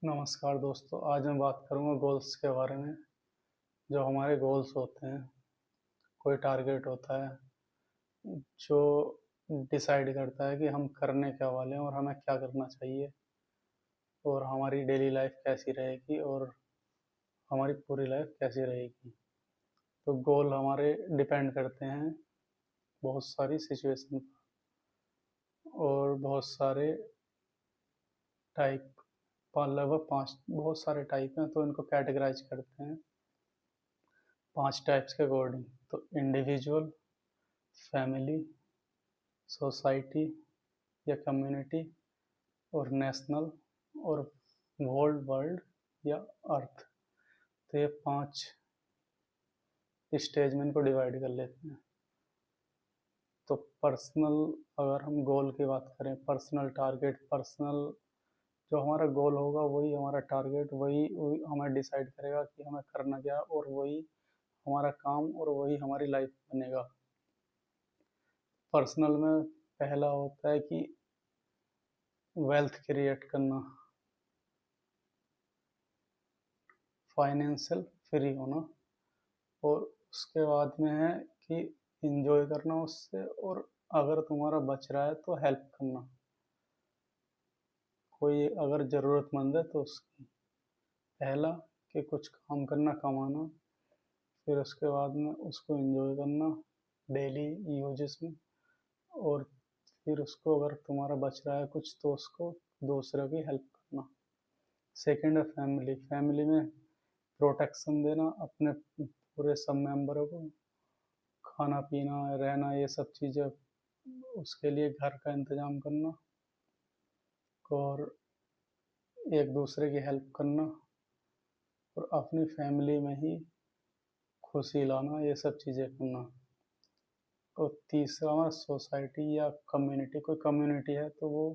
नमस्कार दोस्तों, आज मैं बात करूँगा गोल्स के बारे में। जो हमारे गोल्स होते हैं, कोई टारगेट होता है जो डिसाइड करता है कि हम करने क्या वाले हैं और हमें क्या करना चाहिए और हमारी डेली लाइफ कैसी रहेगी और हमारी पूरी लाइफ कैसी रहेगी। तो गोल हमारे डिपेंड करते हैं बहुत सारी सिचुएशन और बहुत सारे टाइप लगभग 5 बहुत सारे टाइप हैं, तो इनको कैटेगराइज करते हैं 5 टाइप्स के अकॉर्डिंग। तो इंडिविजुअल, फैमिली, सोसाइटी या कम्युनिटी और नेशनल और वर्ल्ड वर्ल्ड या अर्थ। तो ये 5 स्टेज में इनको डिवाइड कर लेते हैं। तो पर्सनल, अगर हम गोल की बात करें, पर्सनल टारगेट, पर्सनल जो हमारा गोल होगा वही हमारा टारगेट, वही हमें डिसाइड करेगा कि हमें करना क्या है, और वही हमारा काम और वही हमारी लाइफ बनेगा। पर्सनल में पहला होता है कि वेल्थ क्रिएट करना, फाइनेंशियल फ्री होना, और उसके बाद में है कि इंजॉय करना उससे, और अगर तुम्हारा बच रहा है तो हेल्प करना, कोई अगर ज़रूरतमंद है तो उसकी। पहला कि कुछ काम करना, कमाना, फिर उसके बाद में उसको इंजॉय करना डेली यूजेस में, और फिर उसको अगर तुम्हारा बच रहा है कुछ तो उसको दूसरों की हेल्प करना। सेकंड है फैमिली। फैमिली में प्रोटेक्शन देना अपने पूरे सब मेंबरों को, खाना पीना रहना ये सब चीज़ें, उसके लिए घर का इंतज़ाम करना और एक दूसरे की हेल्प करना और अपनी फैमिली में ही खुशी लाना, ये सब चीज़ें करना। और तीसरा हमारा सोसाइटी या कम्युनिटी। कोई कम्युनिटी है तो वो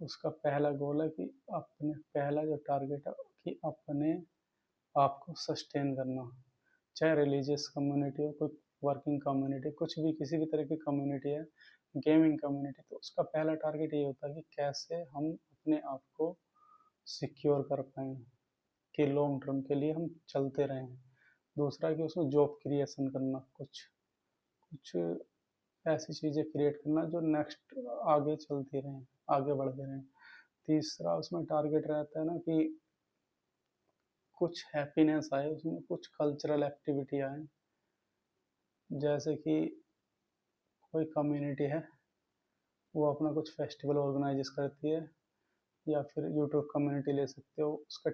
उसका पहला गोल है कि अपने पहला जो टारगेट है कि अपने आप को सस्टेन करना। चाहे रिलीजियस कम्युनिटी हो, कोई वर्किंग कम्युनिटी, कुछ भी किसी भी तरह की कम्युनिटी है, गेमिंग कम्युनिटी, तो उसका पहला टारगेट ये होता है कि कैसे हम अपने आप को सिक्योर कर पाएँ कि लॉन्ग टर्म के लिए हम चलते रहें। दूसरा कि उसमें जॉब क्रिएशन करना, कुछ कुछ ऐसी चीज़ें क्रिएट करना जो नेक्स्ट आगे चलती रहें, आगे बढ़ते रहें। तीसरा उसमें टारगेट रहता है ना कि कुछ हैप्पीनेस आए उसमें, कुछ कल्चरल एक्टिविटी आए, जैसे कि कोई कम्युनिटी है वो अपना कुछ फेस्टिवल ऑर्गेनाइज करती है, या फिर यूट्यूब कम्युनिटी ले सकते हो, उसका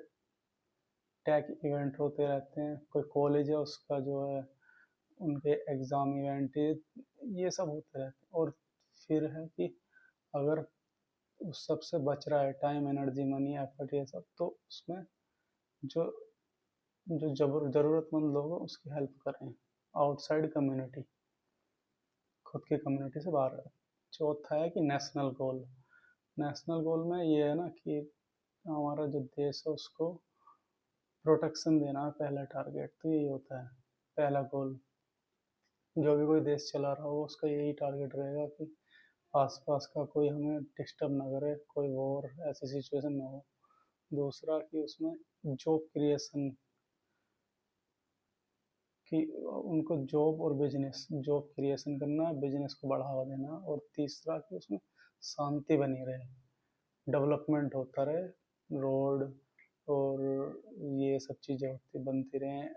टैग इवेंट होते रहते हैं। कोई कॉलेज है उसका जो है उनके एग्ज़ाम इवेंट, ये सब होते रहते हैं। और फिर है कि अगर उस सब से बच रहा है टाइम, एनर्जी, मनी, एफर्ट, ये सब, तो उसमें जो जो ज़रूरतमंद लोग हैं उसकी हेल्प करें आउटसाइड कम्युनिटी, खुद की कम्युनिटी से बाहर। चौथा है कि नेशनल गोल। नेशनल गोल में ये है ना कि हमारा जो देश है उसको प्रोटेक्शन देना है, पहला टारगेट तो यही होता है, पहला गोल। जो भी कोई देश चला रहा हो उसका यही टारगेट रहेगा कि आसपास का कोई हमें डिस्टर्ब ना करे, कोई वॉर ऐसी सिचुएशन ना हो। दूसरा कि उसमें जॉब क्रिएशन, कि उनको जॉब और बिजनेस, जॉब क्रिएशन करना, बिजनेस को बढ़ावा देना। और तीसरा कि उसमें शांति बनी रहे, डेवलपमेंट होता रहे, रोड और ये सब चीज़ें होती बनती रहें,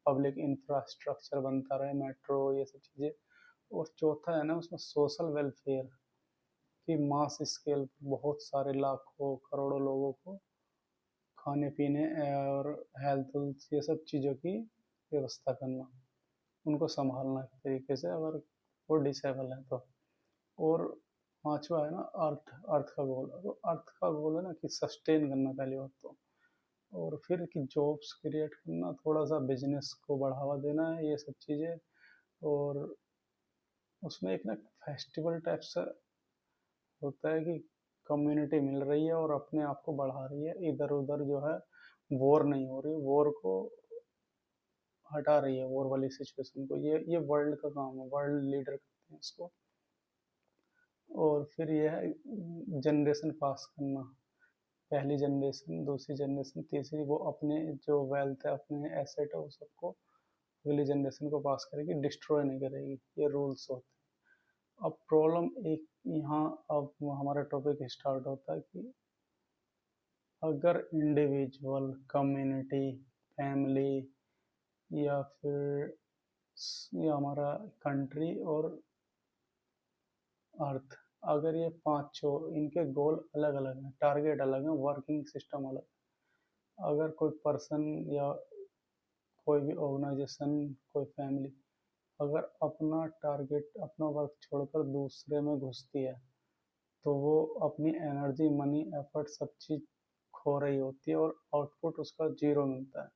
पब्लिक इंफ्रास्ट्रक्चर बनता रहे, मेट्रो, ये सब चीज़ें। और चौथा है ना उसमें सोशल वेलफेयर, कि मास स्केल पर बहुत सारे लाखों करोड़ों लोगों को खाने पीने और हेल्थ ये सब चीज़ों की व्यवस्था करना, उनको संभालना एक तरीके से, अगर वो डिसेबल है तो। और पांचवा है ना अर्थ। अर्थ का गोल, तो अर्थ का गोल है ना कि सस्टेन करना पहली बात तो, और फिर कि जॉब्स क्रिएट करना, थोड़ा सा बिजनेस को बढ़ावा देना है, ये सब चीज़ें। और उसमें एक ना फेस्टिवल टाइप से होता है कि कम्युनिटी मिल रही है और अपने आप को बढ़ा रही है, इधर उधर जो है वॉर नहीं हो रही, वॉर को हटा रही है, वॉर वाली सिचुएशन को। ये वर्ल्ड का काम है, वर्ल्ड लीडर करते हैं इसको। और फिर यह है जनरेशन पास करना, पहली जनरेशन, दूसरी जनरेशन, तीसरी, वो अपने जो वेल्थ है, अपने एसेट है, वो सबको अगली जनरेशन को पास करेगी, डिस्ट्रॉय नहीं करेगी। ये रूल्स होते हैं। अब प्रॉब्लम एक यहाँ अब हमारा टॉपिक स्टार्ट होता है कि अगर इंडिविजुअल, कम्युनिटी, फैमिली या फिर या हमारा कंट्री और अर्थ, अगर ये पांचों, इनके गोल अलग अलग हैं, टारगेट अलग हैं, वर्किंग सिस्टम अलग, अगर कोई पर्सन या कोई भी ऑर्गेनाइजेशन, कोई फैमिली अगर अपना टारगेट, अपना वर्क छोड़कर दूसरे में घुसती है, तो वो अपनी एनर्जी, मनी, एफर्ट सब चीज़ खो रही होती है और आउटपुट उसका जीरो मिलता है।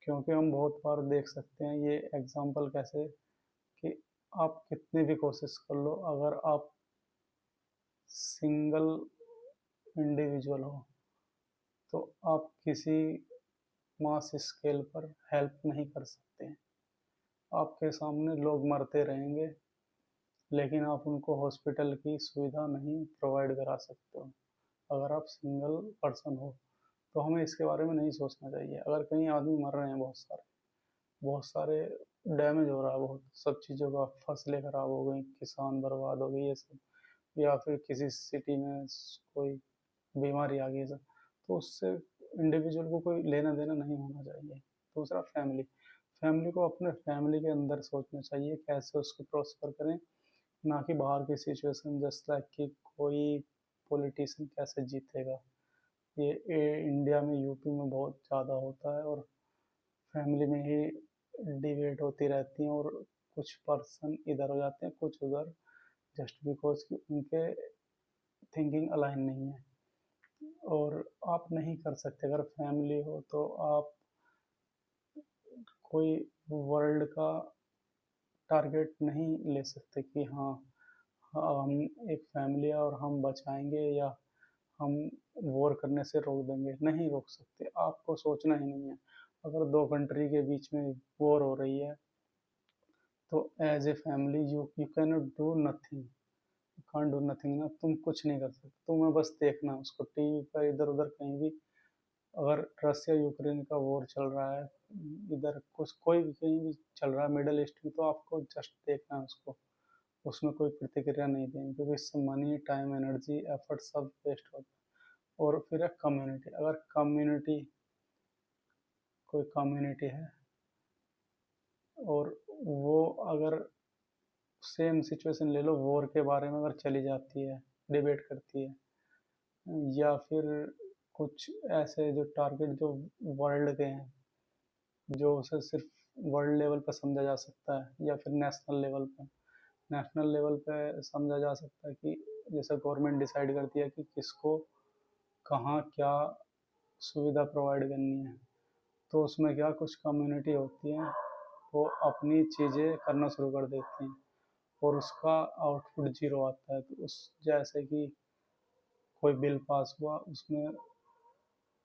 क्योंकि हम बहुत बार देख सकते हैं ये एग्जांपल कैसे, कि आप कितनी भी कोशिश कर लो, अगर आप सिंगल इंडिविजुअल हो तो आप किसी मास स्केल पर हेल्प नहीं कर सकते हैं। आपके सामने लोग मरते रहेंगे, लेकिन आप उनको हॉस्पिटल की सुविधा नहीं प्रोवाइड करा सकते हो अगर आप सिंगल पर्सन हो। तो हमें इसके बारे में नहीं सोचना चाहिए। अगर कहीं आदमी मर रहे हैं, बहुत सारे डैमेज हो रहा है, बहुत सब चीज़ों का, फसलें खराब हो गई, किसान बर्बाद हो गई, ये सब, या फिर किसी सिटी में कोई बीमारी आ गई सब, तो उससे इंडिविजुअल को कोई लेना देना नहीं होना चाहिए। दूसरा, फैमिली, फैमिली को अपने फैमिली के अंदर सोचना चाहिए कैसे उसको प्रॉस्पर करें, ना कि बाहर की सिचुएशन, जस्ट लाइक कि कोई पॉलिटिशियन कैसे जीतेगा। ये इंडिया में, यूपी में बहुत ज़्यादा होता है, और फैमिली में ही डिबेट होती रहती हैं, और कुछ पर्सन इधर हो जाते हैं, कुछ उधर, जस्ट बिकॉज कि उनके थिंकिंग अलाइन नहीं है। और आप नहीं कर सकते, अगर फैमिली हो तो आप कोई वर्ल्ड का टारगेट नहीं ले सकते कि हाँ, हम एक फैमिली है और हम बचाएंगे, या हम वॉर करने से रोक देंगे। नहीं रोक सकते, आपको सोचना ही नहीं है। अगर दो कंट्री के बीच में वॉर हो रही है, तो as a family you can do nothing, can't do nothing ना, तुम कुछ नहीं कर सकते, तुम्हें बस देखना है उसको टीवी पर, इधर उधर कहीं भी। अगर रसिया यूक्रेन का वॉर चल रहा है, इधर कुछ कोई भी कहीं भी चल रहा है मिडल ईस्ट में, तो आपको जस्ट देखना है उसको, उसमें कोई प्रतिक्रिया नहीं देनी, क्योंकि इससे मनी, टाइम, एनर्जी, एफर्ट सब वेस्ट होता है। और फिर है कम्युनिटी, अगर कम्युनिटी, कोई कम्युनिटी है और वो अगर सेम सिचुएशन ले लो, वॉर के बारे में अगर चली जाती है, डिबेट करती है, या फिर कुछ ऐसे जो टारगेट जो वर्ल्ड के हैं, जो उसे सिर्फ वर्ल्ड लेवल पर समझा जा सकता है, या फिर नेशनल लेवल पे समझा जा सकता है, कि जैसे गवर्नमेंट डिसाइड करती है कि किसको कहाँ क्या सुविधा प्रोवाइड करनी है, तो उसमें क्या, कुछ कम्युनिटी होती हैं, वो अपनी चीज़ें करना शुरू कर देती हैं, और उसका आउटपुट जीरो आता है। तो उस जैसे कि कोई बिल पास हुआ, उसमें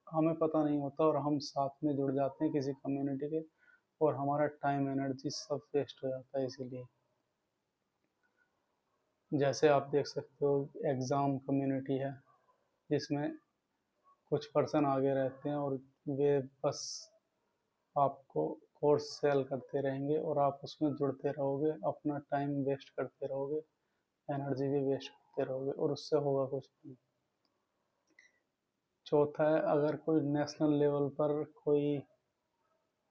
हमें पता नहीं होता, और हम साथ में जुड़ जाते हैं किसी कम्युनिटी के, और हमारा टाइम, एनर्जी सब वेस्ट हो जाता है। इसीलिए जैसे आप देख सकते हो, एग्ज़ाम कम्युनिटी है, जिसमें कुछ पर्सन आगे रहते हैं, और वे बस आपको कोर्स सेल करते रहेंगे, और आप उसमें जुड़ते रहोगे, अपना टाइम वेस्ट करते रहोगे, एनर्जी भी वेस्ट करते रहोगे, और उससे होगा कुछ नहीं। चौथा है, अगर कोई नेशनल लेवल पर कोई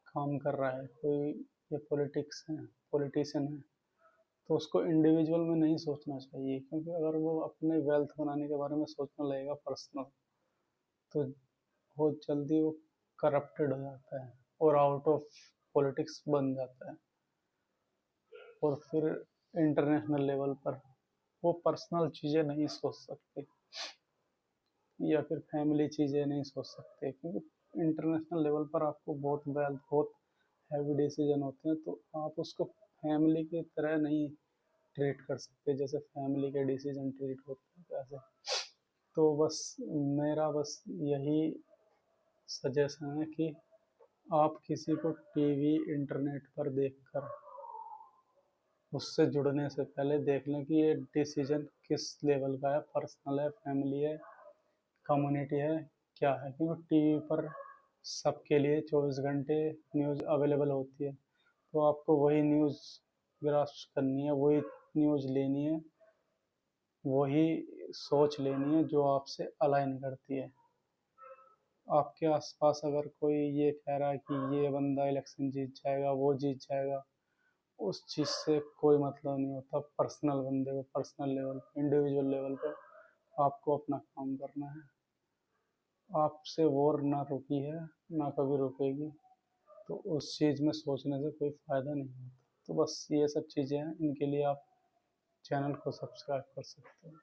काम कर रहा है, कोई ये पॉलिटिशियन है, तो उसको इंडिविजुअल में नहीं सोचना चाहिए, क्योंकि अगर वो अपने वेल्थ बनाने के बारे में सोचने लगेगा पर्सनल, तो बहुत जल्दी वो करप्टेड हो जाता है, और आउट ऑफ पॉलिटिक्स बन जाता है। और फिर इंटरनेशनल लेवल पर वो पर्सनल चीज़ें नहीं सोच सकते, या फिर फैमिली चीज़ें नहीं सोच सकते, क्योंकि इंटरनेशनल लेवल पर आपको बहुत वेल्थ, बहुत हैवी डिसीजन होते हैं, तो आप उसको फैमिली की तरह नहीं ट्रीट कर सकते, जैसे फैमिली के डिसीजन ट्रीट होते हैं वैसे। तो बस मेरा बस यही सजेशन है कि आप किसी को टीवी, इंटरनेट पर देखकर उससे जुड़ने से पहले देख लें कि ये डिसीजन किस लेवल का है, पर्सनल है, फैमिली है, कम्युनिटी है क्या है, क्योंकि टीवी पर सबके लिए 24 घंटे न्यूज़ अवेलेबल होती है। तो आपको वही न्यूज़ ग्रास्प करनी है, वही न्यूज़ लेनी है, वही सोच लेनी है जो आपसे अलाइन करती है। आपके आसपास अगर कोई ये कह रहा है कि ये बंदा इलेक्शन जीत जाएगा, वो जीत जाएगा, उस चीज़ से कोई मतलब नहीं होता। पर्सनल बंदे को पर्सनल लेवल पे, इंडिविजुअल लेवल पे आपको अपना काम करना है। आपसे वॉर ना रुकी है, ना कभी रुकेगी, तो उस चीज़ में सोचने से कोई फ़ायदा नहीं होता। तो बस ये सब चीज़ें हैं, इनके लिए आप चैनल को सब्सक्राइब कर सकते हो।